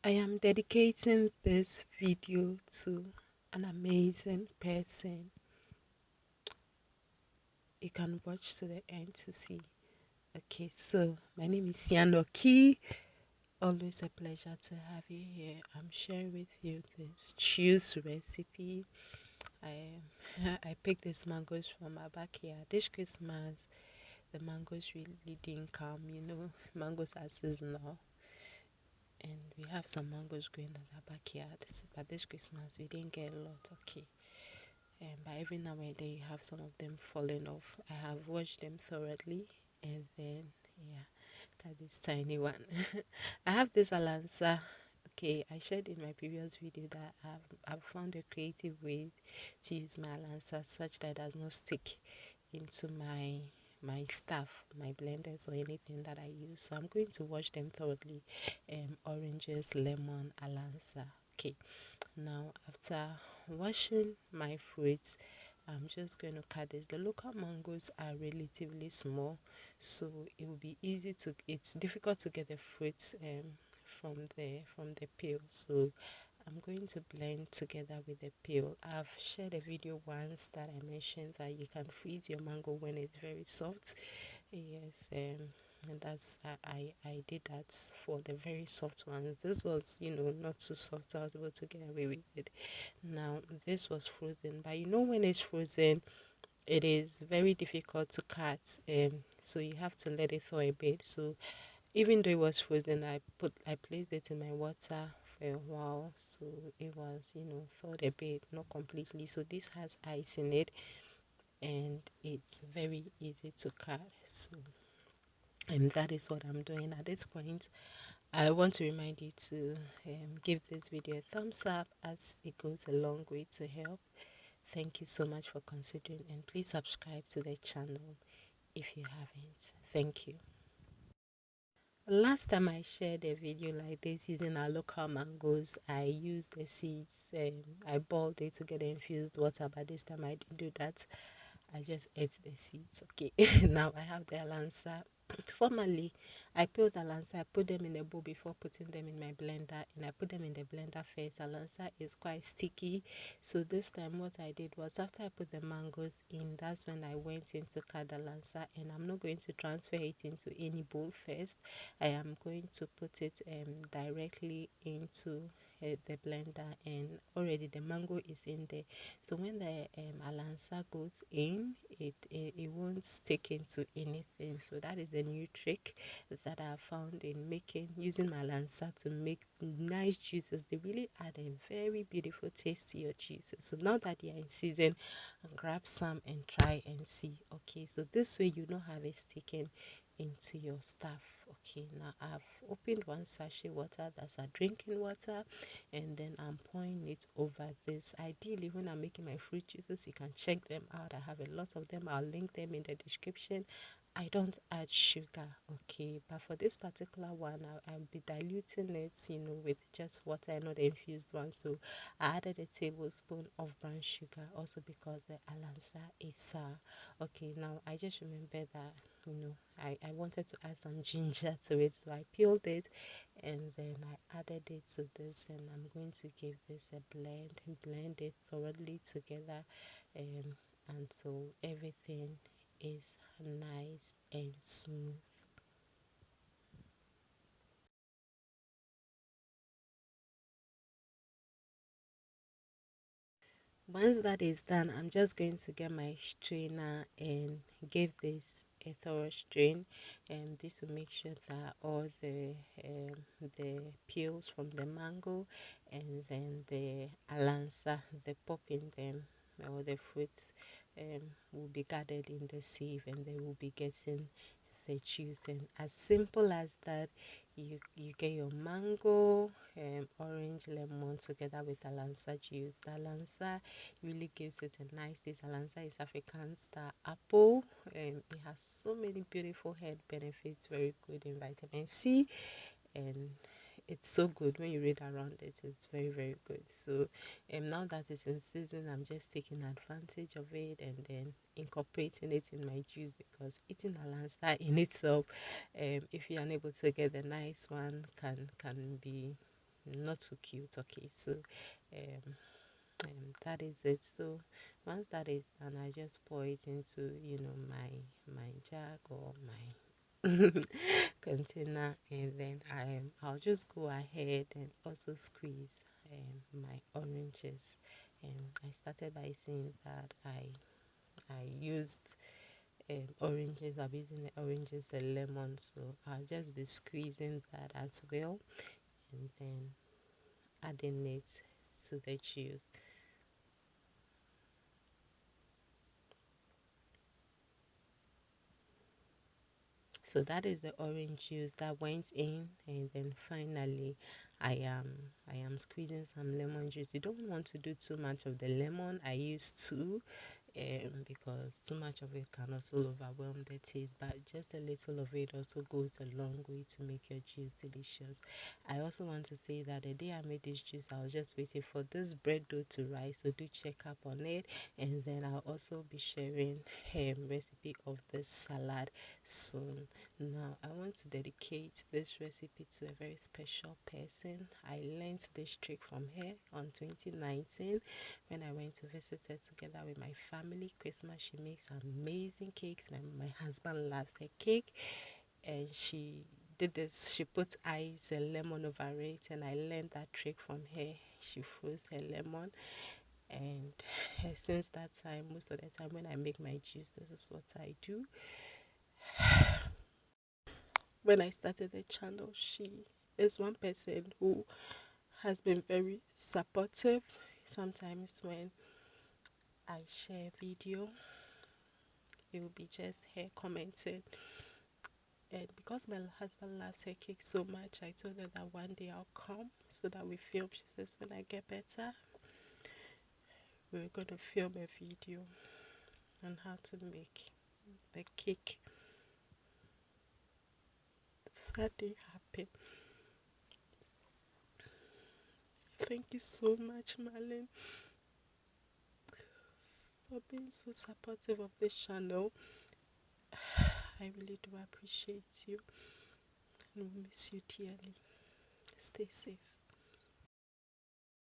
I am dedicating this video to an amazing person. You can watch to the end to see. Okay, so my name is Sianoki. Always a pleasure to have you here. I'm sharing with you this juice recipe. I I picked these mangoes from my backyard. This Christmas, the mangoes really didn't come. Mangoes are seasonal, and we have some mangoes growing in our backyard. But this Christmas, we didn't get a lot. Okay. But every now and then you have some of them falling off. I have washed them thoroughly, and then yeah, got this tiny one. I have this Alansa. Okay, I shared in my previous video that I've found a creative way to use my Alansa such that it does not stick into my stuff, my blenders or anything that I use. So I'm going to wash them thoroughly. Oranges, lemon, Alansa. Okay, now after washing my fruits, I'm just going to cut this. The local mangoes are relatively small, so it will be easy to, it's difficult to get the fruits from the peel. So I'm going to blend together with the peel. I've shared a video once that I mentioned that you can freeze your mango when it's very soft. Yes, and I did that for the very soft ones. This was, not too soft, so I was able to get away with it. Now this was frozen, but when it's frozen, it is very difficult to cut. So you have to let it thaw a bit. So even though it was frozen, I placed it in my water for a while, so it was, thawed a bit, not completely. So this has ice in it, and it's very easy to cut. So and that is what I'm doing at this point. I want to remind you to give this video a thumbs up, as it goes a long way to help. Thank you so much for considering, and please subscribe to the channel if you haven't. Thank you. Last time I shared a video like this using our local mangoes, I used the seeds and I boiled it to get the infused water, but this time I didn't do that. I just ate the seeds. Okay, now I have the Alansa. Formerly, I peeled Alansa, I put them in a bowl before putting them in my blender, and I put them in the blender first. Alansa is quite sticky, so this time what I did was, after I put the mangoes in, that's when I went in to cut the Alansa, and I'm not going to transfer it into any bowl first. I am going to put it directly into the blender, and already the mango is in there. So when the Alansa goes in, it won't stick into anything. So that is a new trick that I found in using my Alansa to make nice juices. They really add a very beautiful taste to your juices. So now that they are in season, grab some and try and see. Okay, so this way you don't have it sticking into your stuff. Okay, now I've opened one sachet water, that's a drinking water, and then I'm pouring it over this. Ideally, when I'm making my fruit juices, you can check them out. I have a lot of them. I'll link them in the description. I don't add sugar, okay, but for this particular one, I'll be diluting it, with just water, not the infused one. So I added a tablespoon of brown sugar, also because the Alansa is sour. Okay, now I just remember that, I wanted to add some ginger to it, so I peeled it and then I added it to this, and I'm going to give this a blend it thoroughly together, until everything is nice and smooth. Once that is done, I'm just going to get my strainer and give this a thorough strain, and this will make sure that all the peels from the mango and then the Alansa, the pulp in them, or the fruits, will be gathered in the sieve, and they will be getting the juice. And as simple as that, you get your mango, orange, lemon together with Alansa juice. The Alansa really gives it a nice taste. Alansa is African star apple. It has so many beautiful health benefits, very good in vitamin C, and it's so good. When you read around it, it's very, very good. So now that it's in season, I'm just taking advantage of it and then incorporating it in my juice, because eating Alansa in itself, if you're unable to get the nice one, can be not too cute. Okay, so that is it. So once that is done, I just pour it into my jug or my container, and then I'll just go ahead and also squeeze my oranges. And I started by saying that I used oranges. I'm using the oranges and lemon, so I'll just be squeezing that as well, and then adding it to the juice. So that is the orange juice that went in, and then finally I am squeezing some lemon juice. You don't want to do too much of the lemon. I use two, because too much of it can also overwhelm the taste, but just a little of it also goes a long way to make your juice delicious. I also want to say that the day I made this juice, I was just waiting for this bread dough to rise, so do check up on it. And then I'll also be sharing recipe of this salad soon. Now I want to dedicate this recipe to a very special person. I learned this trick from her on 2019 when I went to visit her together with my family. Christmas, she makes amazing cakes. My husband loves her cake, and she did this. She put ice and lemon over it, and I learned that trick from her. She froze her lemon, and since that time, most of the time when I make my juice, this is what I do. When I started the channel, she is one person who has been very supportive. Sometimes when I share video, it will be just her commenting. And because my husband loves her cake so much, I told her that one day I'll come so that we film. She says when I get better, we're going to film a video on how to make the cake. That day happened. Thank you so much, Marleen, for being so supportive of this channel. I really do appreciate you and we miss you dearly. Stay safe.